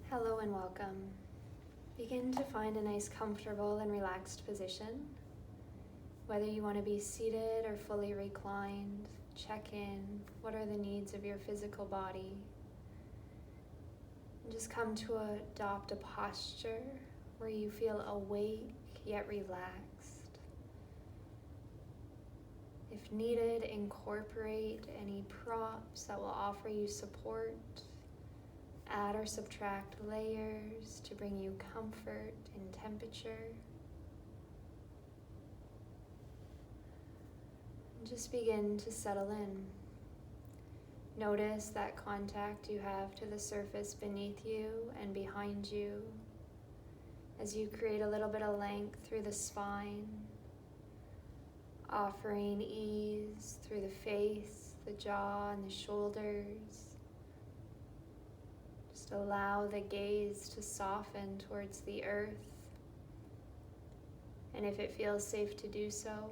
Hello and welcome. Begin to find a nice, comfortable and relaxed position. Whether you want to be seated or fully reclined, check in. What are the needs of your physical body? And just come to adopt a posture where you feel awake yet relaxed. If needed, incorporate any props that will offer you support. Add or subtract layers to bring you comfort and temperature. And just begin to settle in. Notice that contact you have to the surface beneath you and behind you as you create a little bit of length through the spine, offering ease through the face, the jaw, and the shoulders. Just allow the gaze to soften towards the earth. And if it feels safe to do so,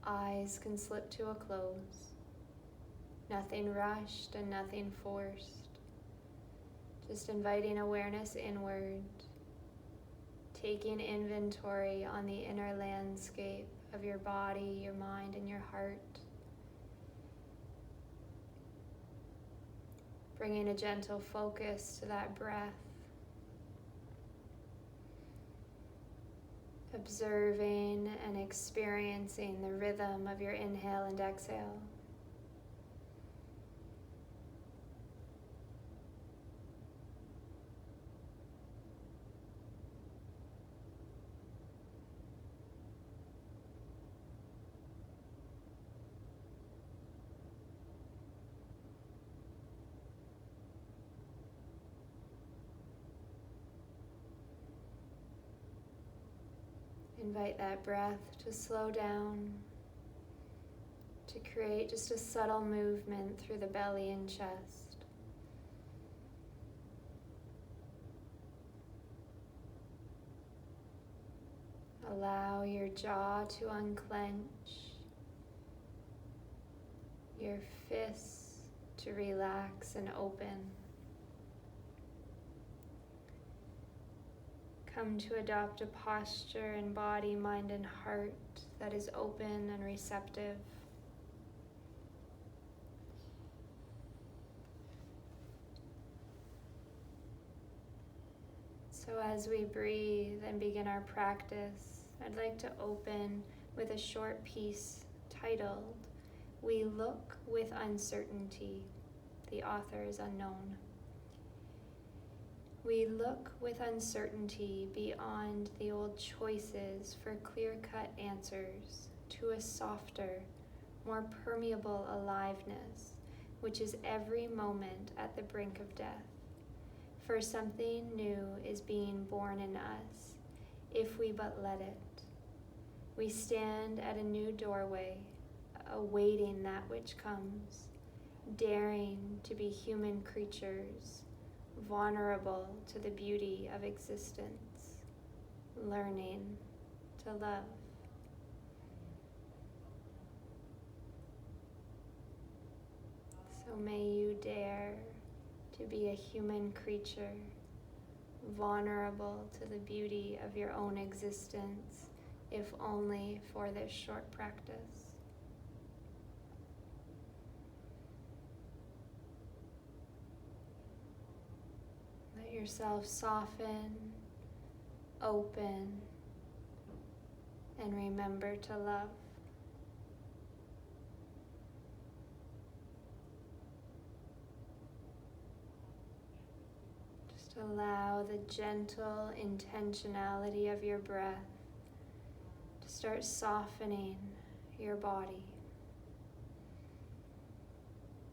eyes can slip to a close. Nothing rushed and nothing forced. Just inviting awareness inward, taking inventory on the inner landscape of your body, your mind, and your heart. Bringing a gentle focus to that breath. Observing and experiencing the rhythm of your inhale and exhale. Invite that breath to slow down, to create just a subtle movement through the belly and chest. Allow your jaw to unclench, your fists to relax and open. Come to adopt a posture in body, mind, and heart that is open and receptive. So as we breathe and begin our practice, I'd like to open with a short piece titled, "We Look with Uncertainty." The author is unknown. We look with uncertainty beyond the old choices for clear-cut answers to a softer, more permeable aliveness, which is every moment at the brink of death. For something new is being born in us, if we but let it. We stand at a new doorway, awaiting that which comes, daring to be human creatures, vulnerable to the beauty of existence, learning to love. So may you dare to be a human creature, vulnerable to the beauty of your own existence, if only for this short practice. Let yourself soften, open, and remember to love. Just allow the gentle intentionality of your breath to start softening your body.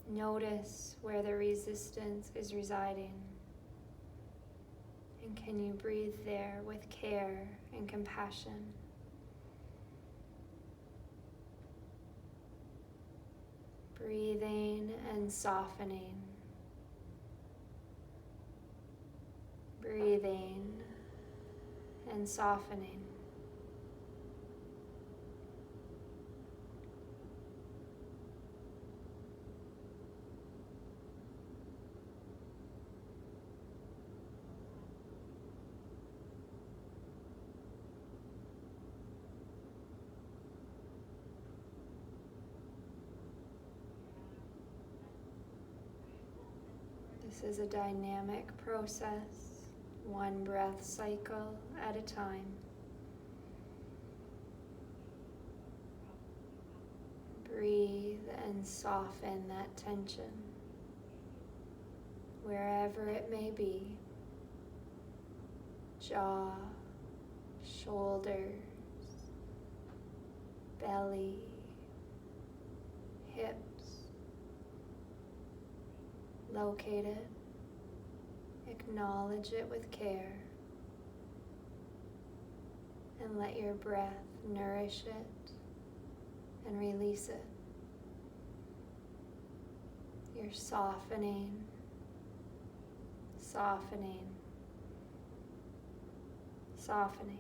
Notice where the resistance is residing. And can you breathe there with care and compassion? Breathing and softening. Breathing and softening. This is a dynamic process, one breath cycle at a time. Breathe and soften that tension, wherever it may be. Jaw, shoulders, belly, hips. Locate it, acknowledge it with care, and let your breath nourish it and release it. You're softening, softening, softening.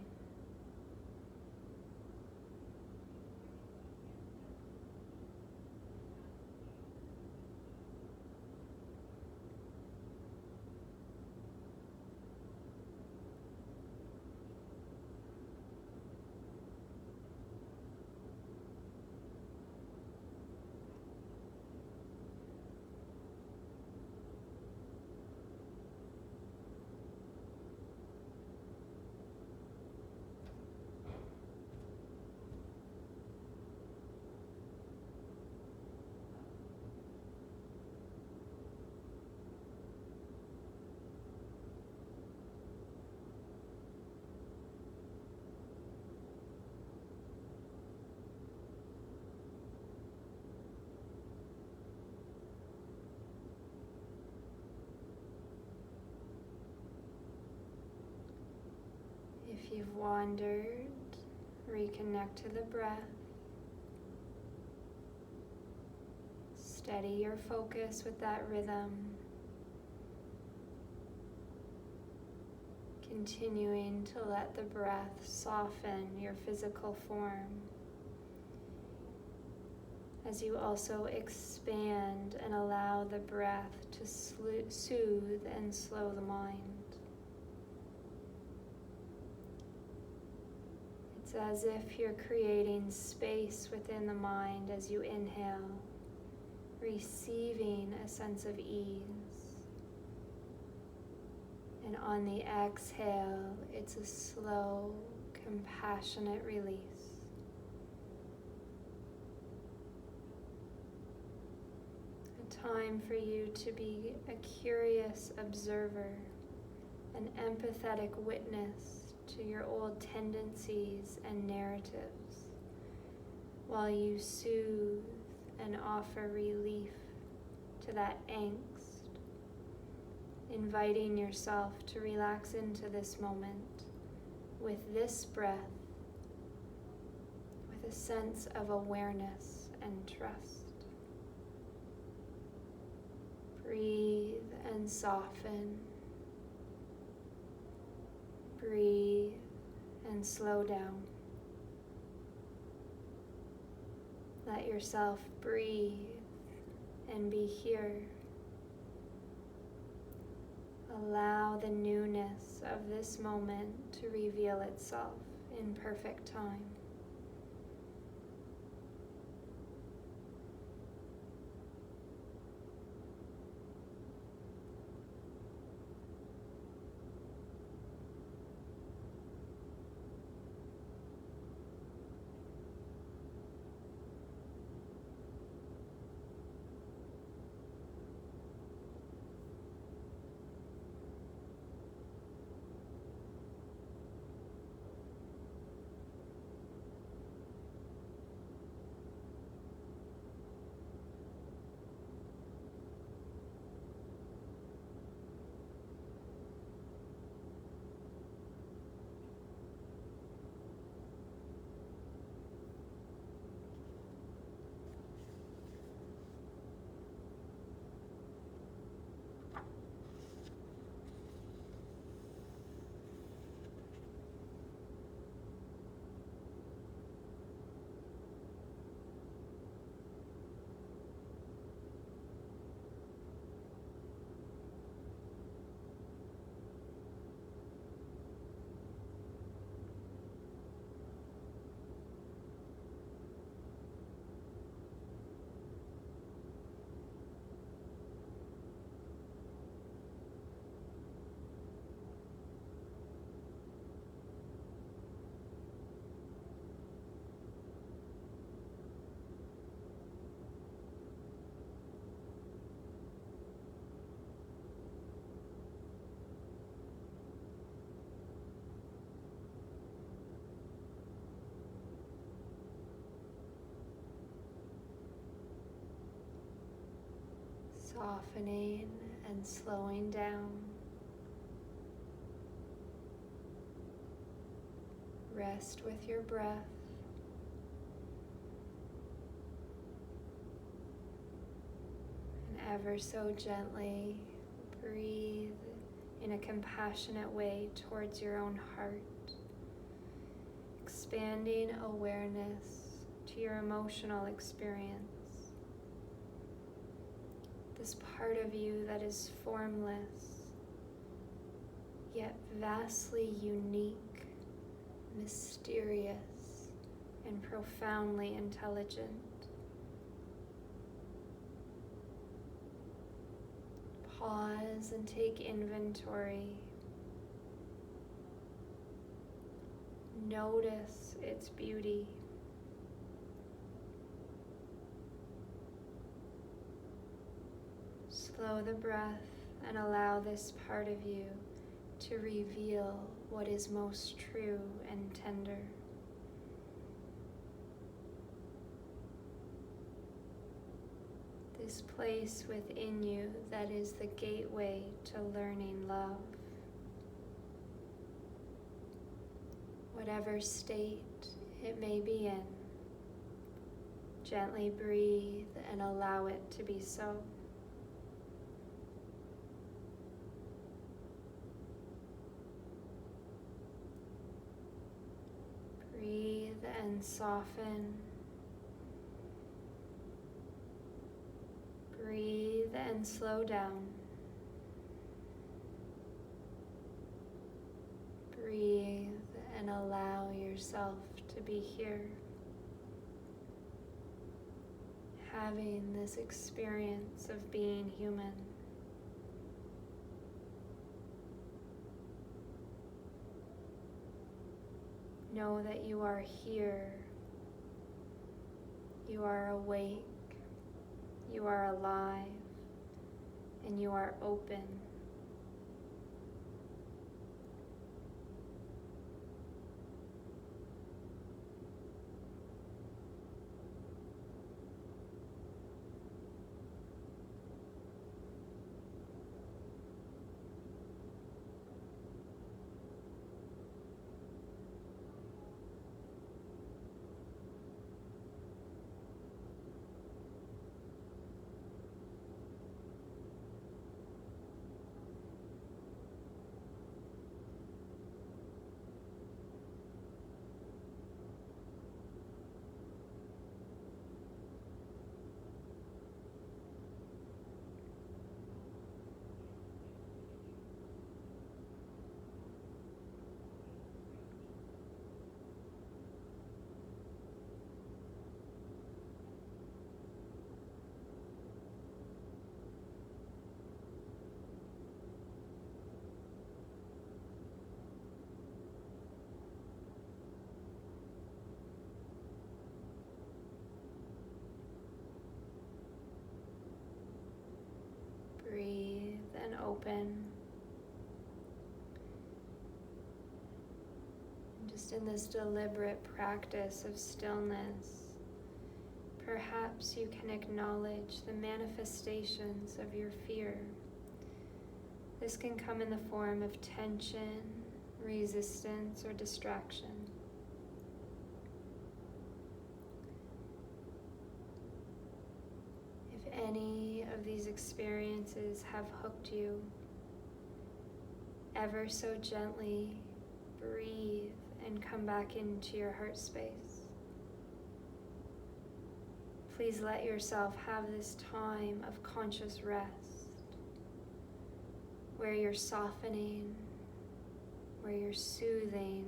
If you've wandered, reconnect to the breath. Steady your focus with that rhythm. Continuing to let the breath soften your physical form as you also expand and allow the breath to soothe and slow the mind. It's as if you're creating space within the mind as you inhale, receiving a sense of ease. And on the exhale, it's a slow, compassionate release. A time for you to be a curious observer, an empathetic witness to your old tendencies and narratives, while you soothe and offer relief to that angst, inviting yourself to relax into this moment with this breath, with a sense of awareness and trust. Breathe and soften. Breathe and slow down. Let yourself breathe and be here. Allow the newness of this moment to reveal itself in perfect time. Softening and slowing down. Rest with your breath. And ever so gently breathe in a compassionate way towards your own heart, expanding awareness to your emotional experience. This part of you that is formless, yet vastly unique, mysterious, and profoundly intelligent. Pause and take inventory. Notice its beauty. Slow the breath and allow this part of you to reveal what is most true and tender. This place within you that is the gateway to learning love. Whatever state it may be in, gently breathe and allow it to be so. Breathe and soften. Breathe and slow down. Breathe and allow yourself to be here, having this experience of being human. Know that you are here, you are awake, you are alive, and you are open. Breathe and open. And just in this deliberate practice of stillness, perhaps you can acknowledge the manifestations of your fear. This can come in the form of tension, resistance, or distraction. If any of these experiences have hooked you, ever so gently breathe and come back into your heart space. Please let yourself have this time of conscious rest, where you're softening, where you're soothing,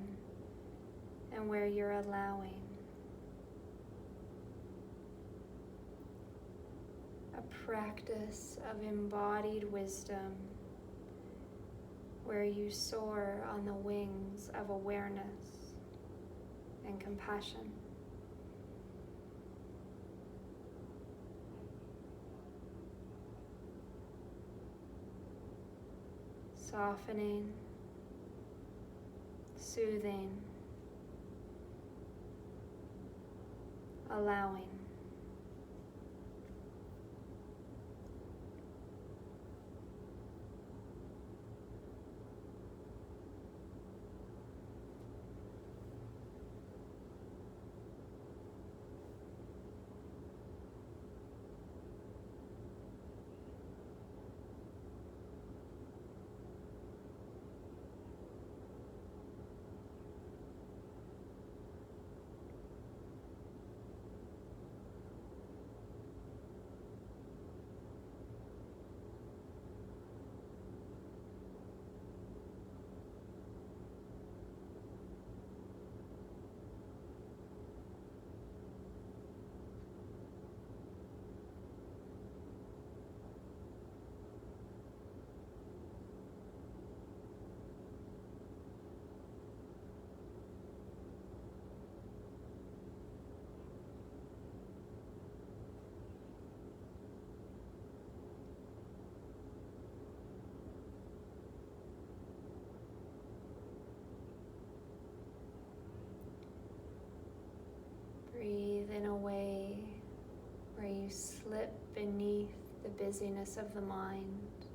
and where you're allowing. A practice of embodied wisdom, where you soar on the wings of awareness and compassion. Softening, soothing, allowing. busyness of the mind.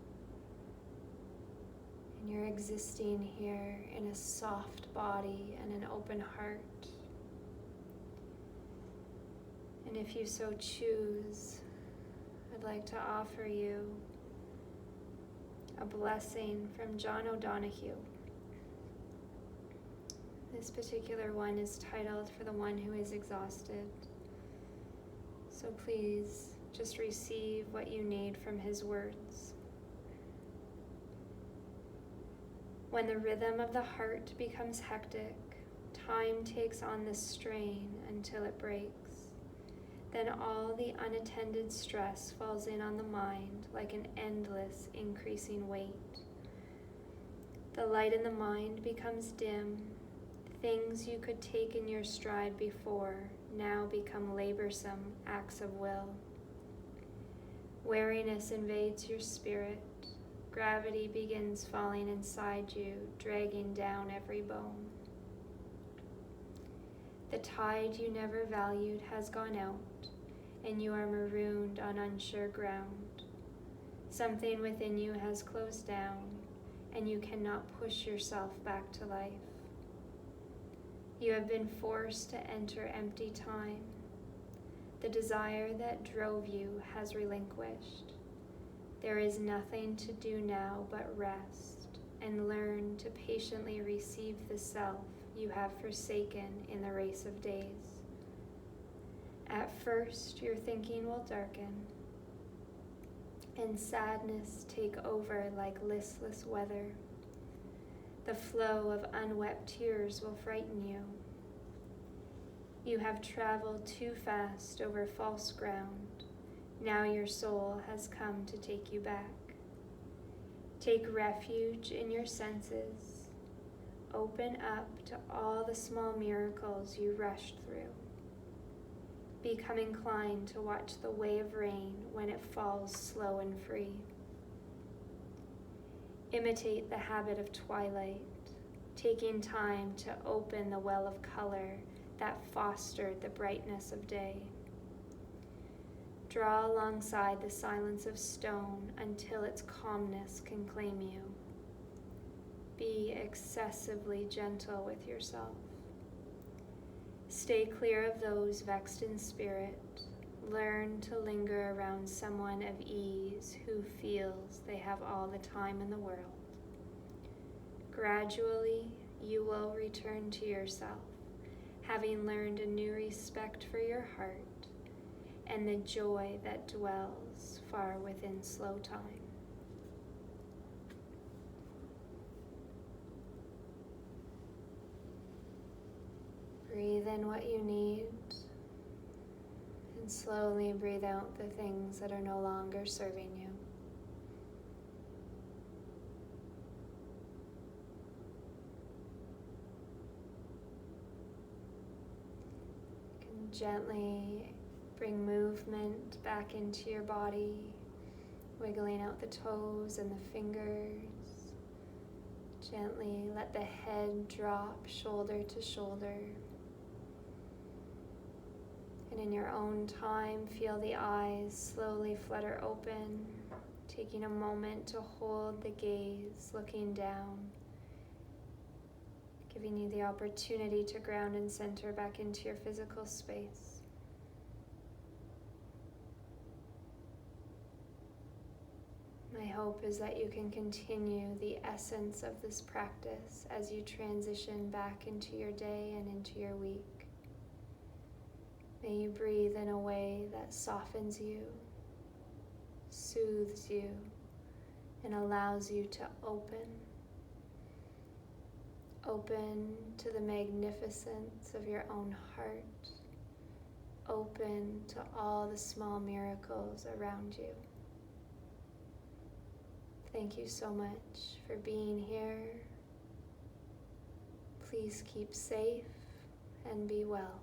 And you're existing here in a soft body and an open heart. And if you so choose, I'd like to offer you a blessing from John O'Donohue. This particular one is titled "For the One Who is Exhausted." So please just receive what you need from his words. When the rhythm of the heart becomes hectic, time takes on the strain until it breaks. Then all the unattended stress falls in on the mind like an endless increasing weight. The light in the mind becomes dim. Things you could take in your stride before now become laborsome acts of will. Weariness invades your spirit. Gravity begins falling inside you, dragging down every bone. The tide you never valued has gone out, and you are marooned on unsure ground. Something within you has closed down, and you cannot push yourself back to life. You have been forced to enter empty time. The desire that drove you has relinquished. There is nothing to do now but rest and learn to patiently receive the self you have forsaken in the race of days. At first, your thinking will darken, and sadness take over like listless weather. The flow of unwept tears will frighten you. You have traveled too fast over false ground. Now your soul has come to take you back. Take refuge in your senses. Open up to all the small miracles you rushed through. Become inclined to watch the way of rain when it falls slow and free. Imitate the habit of twilight, taking time to open the well of color that fostered the brightness of day. Draw alongside the silence of stone until its calmness can claim you. Be excessively gentle with yourself. Stay clear of those vexed in spirit. Learn to linger around someone of ease who feels they have all the time in the world. Gradually, you will return to yourself, having learned a new respect for your heart and the joy that dwells far within slow time. Breathe in what you need, and slowly breathe out the things that are no longer serving you. You can gently bring movement back into your body, wiggling out the toes and the fingers. Gently let the head drop shoulder to shoulder. And in your own time, feel the eyes slowly flutter open, taking a moment to hold the gaze, looking down, giving you the opportunity to ground and center back into your physical space. My hope is that you can continue the essence of this practice as you transition back into your day and into your week. May you breathe in a way that softens you, soothes you, and allows you to open. Open to the magnificence of your own heart. Open to all the small miracles around you. Thank you so much for being here. Please keep safe and be well.